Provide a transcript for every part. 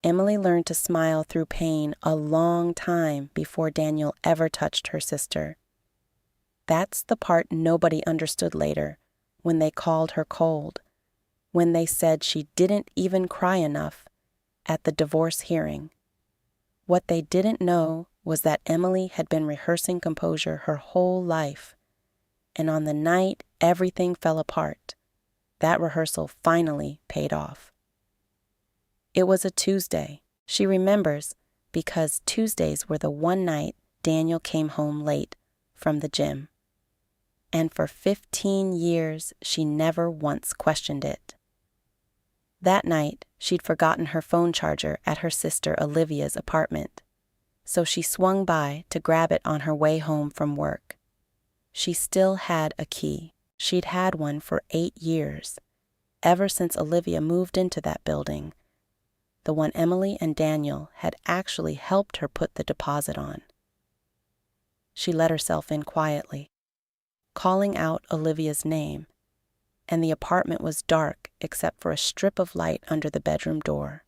Emily learned to smile through pain a long time before Daniel ever touched her sister. That's the part nobody understood later, when they called her cold, when they said she didn't even cry enough at the divorce hearing. What they didn't know was that Emily had been rehearsing composure her whole life, and on the night everything fell apart, that rehearsal finally paid off. It was a Tuesday. She remembers because Tuesdays were the one night Daniel came home late from the gym. And for 15 years, she never once questioned it. That night, she'd forgotten her phone charger at her sister Olivia's apartment, so she swung by to grab it on her way home from work. She still had a key. She'd had one for 8 years, ever since Olivia moved into that building, the one Emily and Daniel had actually helped her put the deposit on. She let herself in quietly, calling out Olivia's name, and the apartment was dark except for a strip of light under the bedroom door,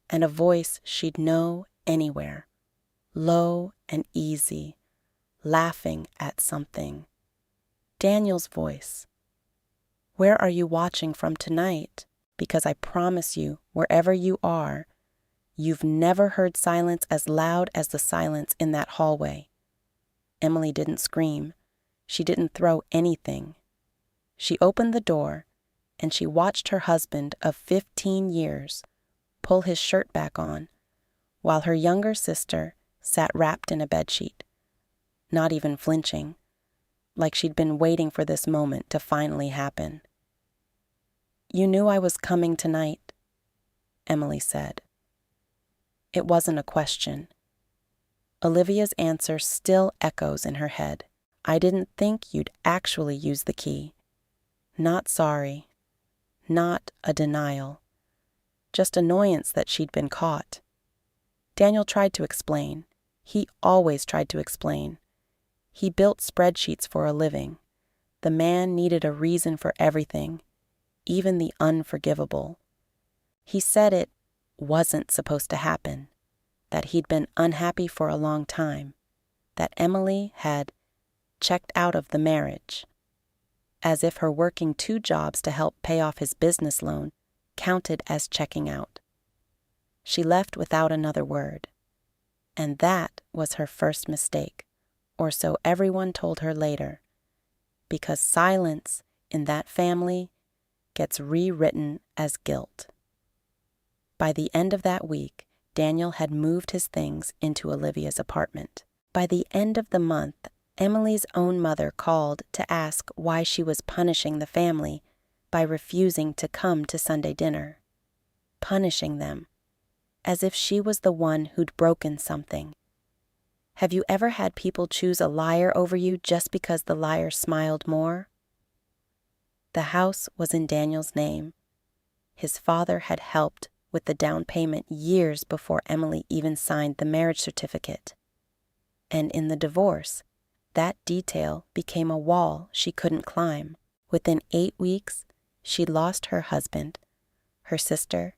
and a voice she'd know anywhere, low and easy, laughing at something. Daniel's voice. "Where are you watching from tonight? Because I promise you, wherever you are, you've never heard silence as loud as the silence in that hallway." Emily didn't scream. She didn't throw anything. She opened the door, and she watched her husband of 15 years pull his shirt back on, while her younger sister sat wrapped in a bedsheet, not even flinching, like she'd been waiting for this moment to finally happen. "You knew I was coming tonight," Emily said. It wasn't a question. Olivia's answer still echoes in her head. "I didn't think you'd actually use the key." Not sorry. Not a denial. Just annoyance that she'd been caught. Daniel tried to explain. He always tried to explain. He built spreadsheets for a living. The man needed a reason for everything, even the unforgivable. He said it wasn't supposed to happen, that he'd been unhappy for a long time, that Emily had checked out of the marriage, as if her working 2 jobs to help pay off his business loan counted as checking out. She left without another word, and that was her first mistake, or so everyone told her later, because silence in that family gets rewritten as guilt. By the end of that week, Daniel had moved his things into Olivia's apartment. By the end of the month, Emily's own mother called to ask why she was punishing the family by refusing to come to Sunday dinner. Punishing them, as if she was the one who'd broken something. Have you ever had people choose a liar over you just because the liar smiled more? The house was in Daniel's name. His father had helped with the down payment years before Emily even signed the marriage certificate. And in the divorce, that detail became a wall she couldn't climb. Within 8 weeks, she lost her husband, her sister,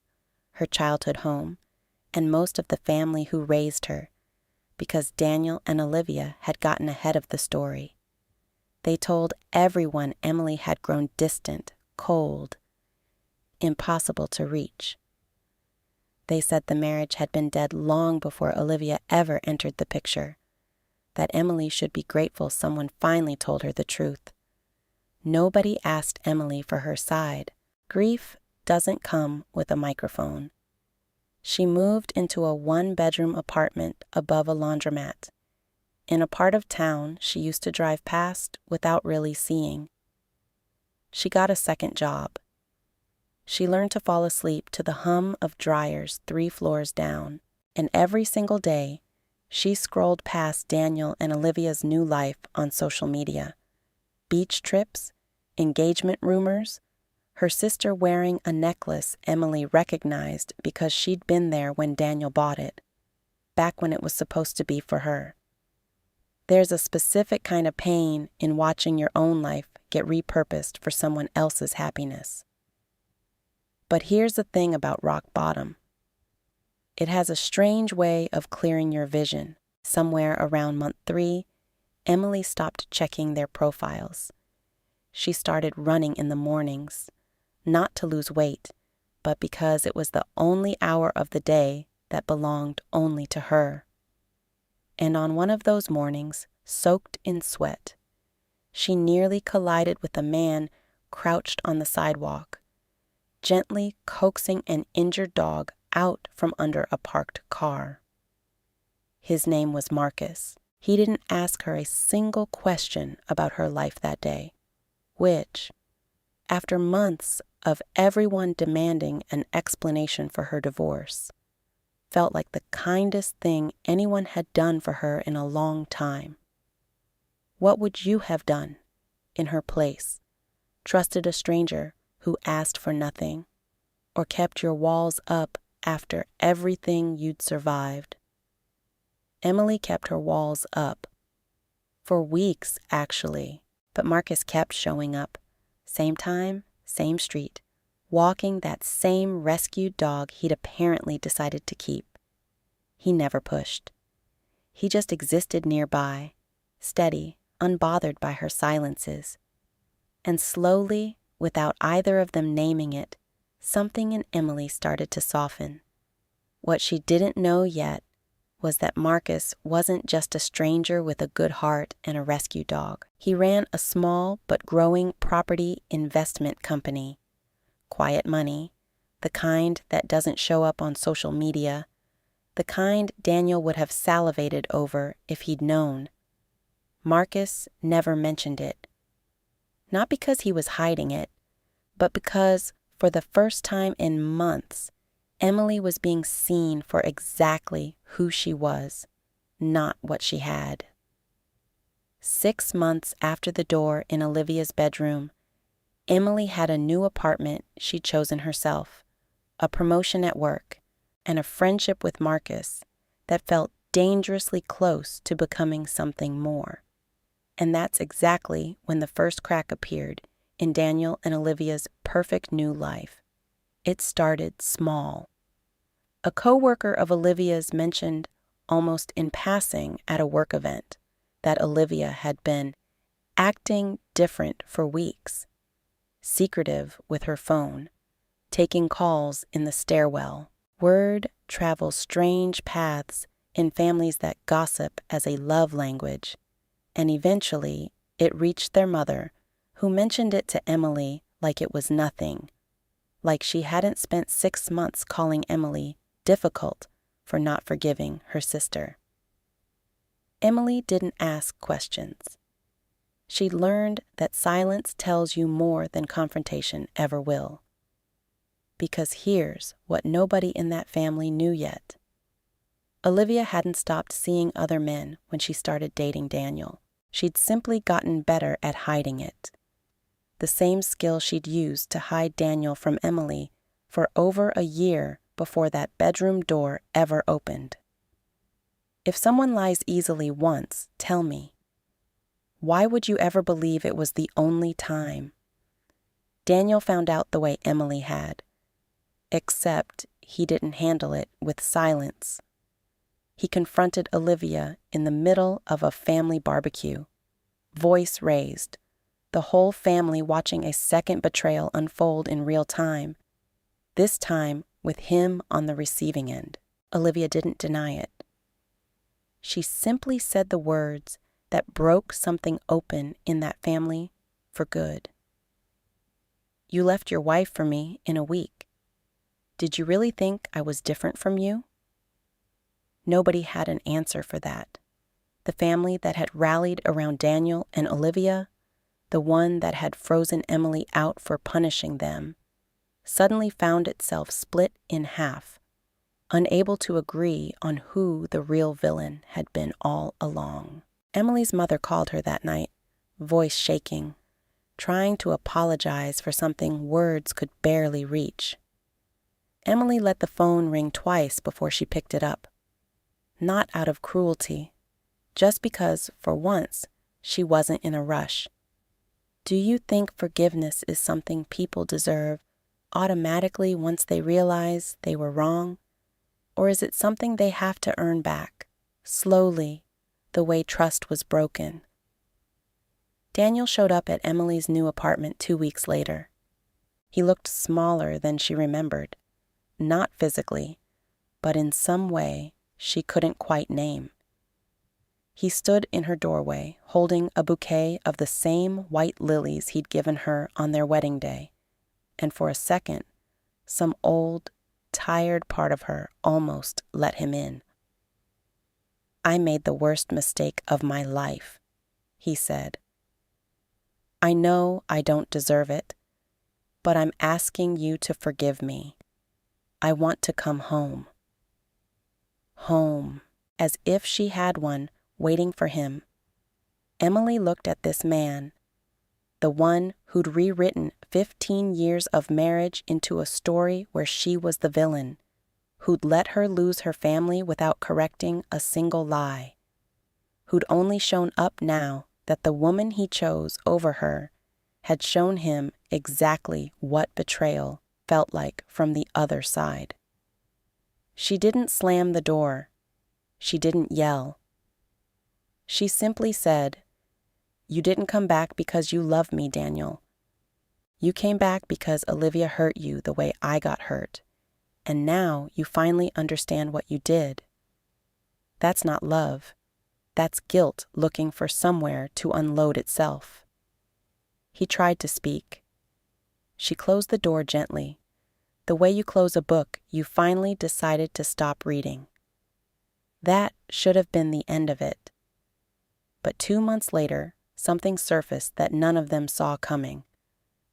her childhood home, and most of the family who raised her, because Daniel and Olivia had gotten ahead of the story. They told everyone Emily had grown distant, cold, impossible to reach. They said the marriage had been dead long before Olivia ever entered the picture, that Emily should be grateful someone finally told her the truth. Nobody asked Emily for her side. Grief doesn't come with a microphone. She moved into a 1-bedroom apartment above a laundromat, in a part of town she used to drive past without really seeing. She got a second job. She learned to fall asleep to the hum of dryers 3 floors down, and every single day, she scrolled past Daniel and Olivia's new life on social media. Beach trips, engagement rumors, her sister wearing a necklace Emily recognized because she'd been there when Daniel bought it, back when it was supposed to be for her. There's a specific kind of pain in watching your own life get repurposed for someone else's happiness. But here's the thing about rock bottom. It has a strange way of clearing your vision. Somewhere around month 3, Emily stopped checking their profiles. She started running in the mornings, not to lose weight, but because it was the only hour of the day that belonged only to her. And on one of those mornings, soaked in sweat, she nearly collided with a man crouched on the sidewalk, gently coaxing an injured dog out from under a parked car. His name was Marcus. He didn't ask her a single question about her life that day, which, after months of everyone demanding an explanation for her divorce, felt like the kindest thing anyone had done for her in a long time. What would you have done in her place? Trusted a stranger who asked for nothing, or kept your walls up after everything you'd survived? Emily kept her walls up. For weeks, actually, but Marcus kept showing up. Same time, same street, walking that same rescued dog he'd apparently decided to keep. He never pushed. He just existed nearby, steady, unbothered by her silences. And slowly, without either of them naming it, something in Emily started to soften. What she didn't know yet was that Marcus wasn't just a stranger with a good heart and a rescue dog. He ran a small but growing property investment company. Quiet money, the kind that doesn't show up on social media, the kind Daniel would have salivated over if he'd known. Marcus never mentioned it. Not because he was hiding it, but because, for the first time in months, Emily was being seen for exactly who she was, not what she had. 6 months after the door in Olivia's bedroom, Emily had a new apartment she'd chosen herself, a promotion at work, and a friendship with Marcus that felt dangerously close to becoming something more. And that's exactly when the first crack appeared in Daniel and Olivia's perfect new life. It started small. A co-worker of Olivia's mentioned, almost in passing at a work event, that Olivia had been acting different for weeks, secretive with her phone, taking calls in the stairwell. Word travels strange paths in families that gossip as a love language, and eventually it reached their mother, who mentioned it to Emily like it was nothing, like she hadn't spent 6 months calling Emily difficult for not forgiving her sister. Emily didn't ask questions. She learned that silence tells you more than confrontation ever will. Because here's what nobody in that family knew yet. Olivia hadn't stopped seeing other men when she started dating Daniel. She'd simply gotten better at hiding it. The same skill she'd used to hide Daniel from Emily for over a year before that bedroom door ever opened. If someone lies easily once, tell me, why would you ever believe it was the only time? Daniel found out the way Emily had, except he didn't handle it with silence. He confronted Olivia in the middle of a family barbecue, voice raised, the whole family watching a second betrayal unfold in real time, this time with him on the receiving end. Olivia didn't deny it. She simply said the words that broke something open in that family for good. You left your wife for me in a week. Did you really think I was different from you? Nobody had an answer for that. The family that had rallied around Daniel and Olivia, the one that had frozen Emily out for punishing them, suddenly found itself split in half, unable to agree on who the real villain had been all along. Emily's mother called her that night, voice shaking, trying to apologize for something words could barely reach. Emily let the phone ring twice before she picked it up. Not out of cruelty, just because, for once, she wasn't in a rush. Do you think forgiveness is something people deserve automatically once they realize they were wrong? Or is it something they have to earn back, slowly, the way trust was broken? Daniel showed up at Emily's new apartment 2 weeks later. He looked smaller than she remembered, not physically, but in some way she couldn't quite name. He stood in her doorway, holding a bouquet of the same white lilies he'd given her on their wedding day, and for a second, some old, tired part of her almost let him in. "I made the worst mistake of my life," he said. "I know I don't deserve it, but I'm asking you to forgive me. I want to come home." Home, as if she had one waiting for him. Emily looked at this man, the one who'd rewritten 15 years of marriage into a story where she was the villain, who'd let her lose her family without correcting a single lie, who'd only shown up now that the woman he chose over her had shown him exactly what betrayal felt like from the other side. She didn't slam the door. She didn't yell. She simply said, "You didn't come back because you love me, Daniel. You came back because Olivia hurt you the way I got hurt, and now you finally understand what you did. That's not love. That's guilt looking for somewhere to unload itself." He tried to speak. She closed the door gently, the way you close a book you finally decided to stop reading. That should have been the end of it. But 2 months later, something surfaced that none of them saw coming.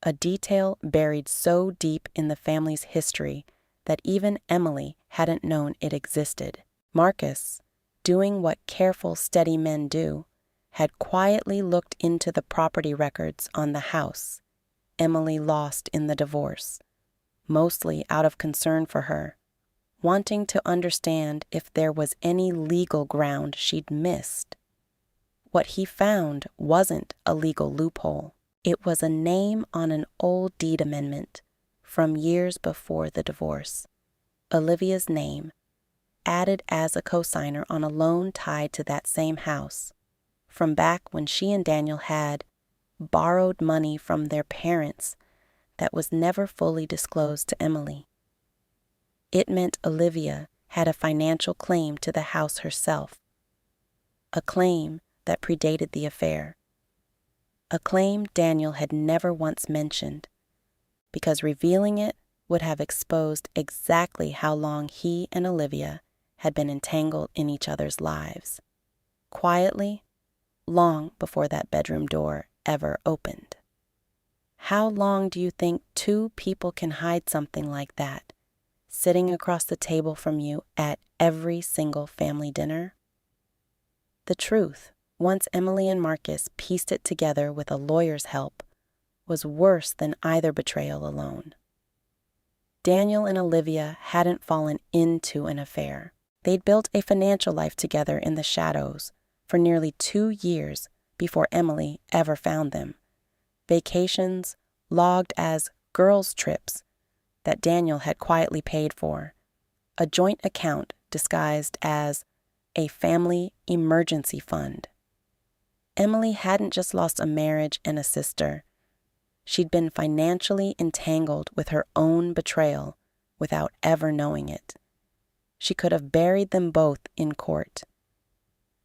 A detail buried so deep in the family's history that even Emily hadn't known it existed. Marcus, doing what careful, steady men do, had quietly looked into the property records on the house Emily lost in the divorce, mostly out of concern for her, wanting to understand if there was any legal ground she'd missed. What he found wasn't a legal loophole. It was a name on an old deed amendment from years before the divorce. Olivia's name, added as a cosigner on a loan tied to that same house, from back when she and Daniel had borrowed money from their parents that was never fully disclosed to Emily. It meant Olivia had a financial claim to the house herself, a claim that predated the affair, a claim Daniel had never once mentioned, because revealing it would have exposed exactly how long he and Olivia had been entangled in each other's lives, quietly, long before that bedroom door ever opened. How long do you think 2 people can hide something like that, sitting across the table from you at every single family dinner? The truth, once Emily and Marcus pieced it together with a lawyer's help, was worse than either betrayal alone. Daniel and Olivia hadn't fallen into an affair. They'd built a financial life together in the shadows for nearly 2 years before Emily ever found them. Vacations logged as girls' trips that Daniel had quietly paid for, a joint account disguised as a family emergency fund. Emily hadn't just lost a marriage and a sister. She'd been financially entangled with her own betrayal without ever knowing it. She could have buried them both in court.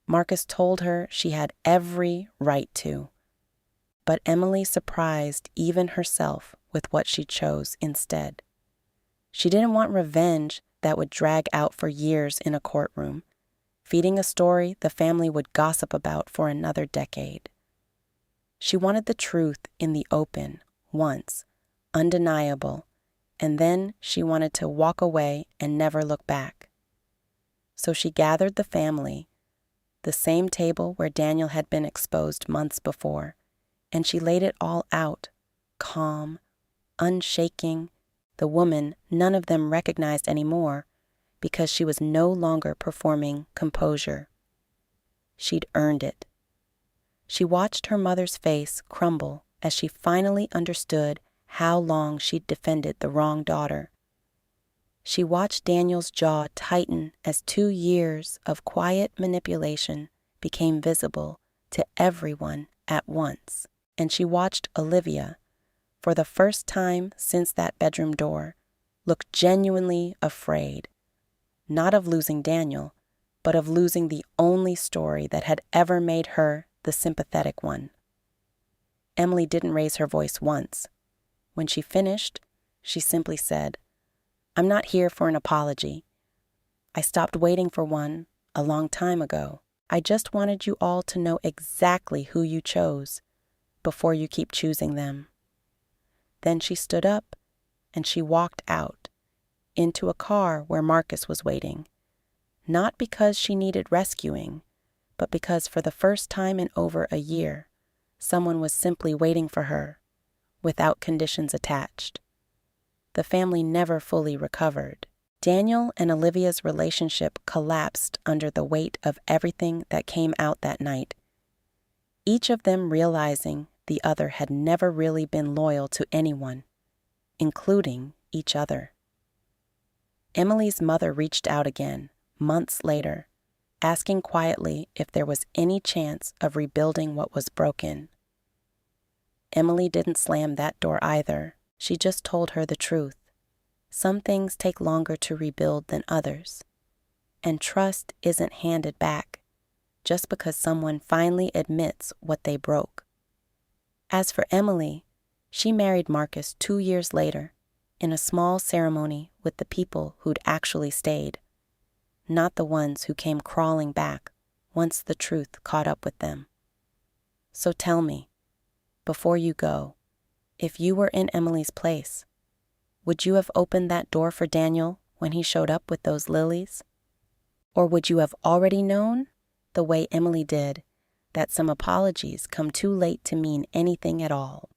Marcus told her she had every right to, but Emily surprised even herself with what she chose instead. She didn't want revenge that would drag out for years in a courtroom, feeding a story the family would gossip about for another decade. She wanted the truth in the open, once, undeniable, and then she wanted to walk away and never look back. So she gathered the family, the same table where Daniel had been exposed months before, and she laid it all out, calm, unshaking, the woman none of them recognized anymore because she was no longer performing composure. She'd earned it. She watched her mother's face crumble as she finally understood how long she'd defended the wrong daughter. She watched Daniel's jaw tighten as 2 years of quiet manipulation became visible to everyone at once. And she watched Olivia, for the first time since that bedroom door, look genuinely afraid, not of losing Daniel, but of losing the only story that had ever made her the sympathetic one. Emily didn't raise her voice once. When she finished, she simply said, "I'm not here for an apology. I stopped waiting for one a long time ago. I just wanted you all to know exactly who you chose before you keep choosing them." Then she stood up and she walked out into a car where Marcus was waiting, not because she needed rescuing, but because for the first time in over a year, someone was simply waiting for her, without conditions attached. The family never fully recovered. Daniel and Olivia's relationship collapsed under the weight of everything that came out that night, each of them realizing the other had never really been loyal to anyone, including each other. Emily's mother reached out again, months later, asking quietly if there was any chance of rebuilding what was broken. Emily didn't slam that door either. She just told her the truth. Some things take longer to rebuild than others, and trust isn't handed back just because someone finally admits what they broke. As for Emily, she married Marcus 2 years later in a small ceremony with the people who'd actually stayed, not the ones who came crawling back once the truth caught up with them. So tell me, before you go, if you were in Emily's place, would you have opened that door for Daniel when he showed up with those lilies? Or would you have already known, the way Emily did, that some apologies come too late to mean anything at all?